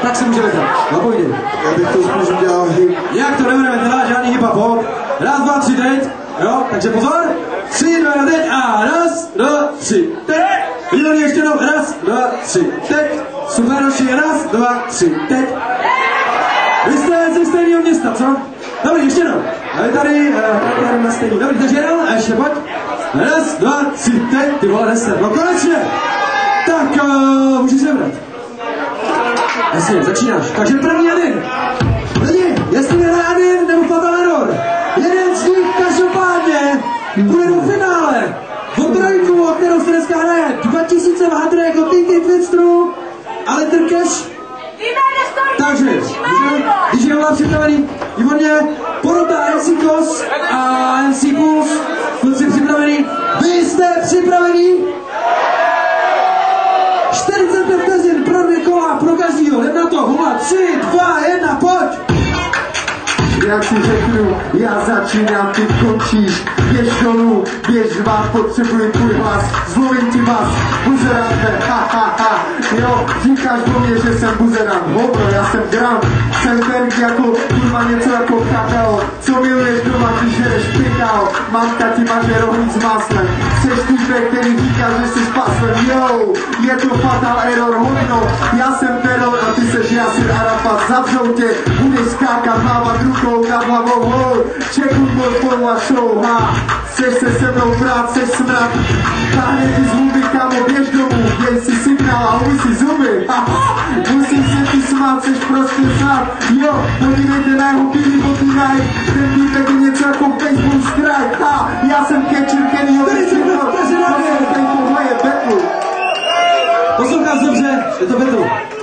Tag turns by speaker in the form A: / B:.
A: Tak se můžeme dát. No pojď.
B: Já bych to spíš udělal hip.
A: Jak to nebudeme dělat, žádný hip-hop. Raz, dva, tři, teď. Jo, takže pozor. 3, 2, 1, teď a raz, 2, 3, teď. Výborně, ještě jednou. Raz, 2, 3, teď. Super, další. Raz, 2, 3, teď. Vy jste ze stejného města, co? Dobrý, ještě jednou. A vy tady na stejný. Dobrý, takže jednou a ještě pojď. Raz, 2, 3, teď. Ty vole, 10. No konečně. Tak, můžeš se vrat. Jasně, začínáš. Takže první Adin. Lidi, jestli vyhraje Adin nebo Fatal Error, jeden z nich každopádně bude do finále. O trojku, o kterou se dneska hraje 2000 vhadrek od Tinky Twitstru a Little Cash. Takže, když je vám připravený, výborně, porota MC Kos a MC Puls, kluci připravený, vy jste připravený? 45 vteřin pro 2 kola, pro každýho, jdem na to, huma, 3, 2, 1, pojď!
B: Jak si řeknu, já začínám, ty končíš. Běž dolů, běž zvát, potřebuji tvůj hlas. Zlovím ti vás, buzeráte, ha, ha, ha. Jo, říkáš o mě, že jsem buzerán. Hovno, já jsem gram. Jsem ten jako, kurva něco jako kakao. Co miluješ doma, když jedeš pikao. Mamka ti maže rohlík s máslem. Jseš týpek, který říká, že jsi spaslen. Jo, je to Fatal Error, hovno. Já jsem teror a ty seš Jasir Arafat. Zavřou tě, budeš skákat, mávat rukou nad hlavou, hol. Čekuj můj a show, ha. Chceš se se mnou brát, seš smrad. Táhne ti z huby, kámo, běž domů. Děj si signál a umí si zuby. Musím se ti smát, seš prostě snad. Jo, podívejte na jeho bílý boty night. Ten týpek je něco jako baseball strike. Ha, já jsem catcher Kennyho Ricciho. Tohle je battle.
A: Posloucháš dobře, je to battle.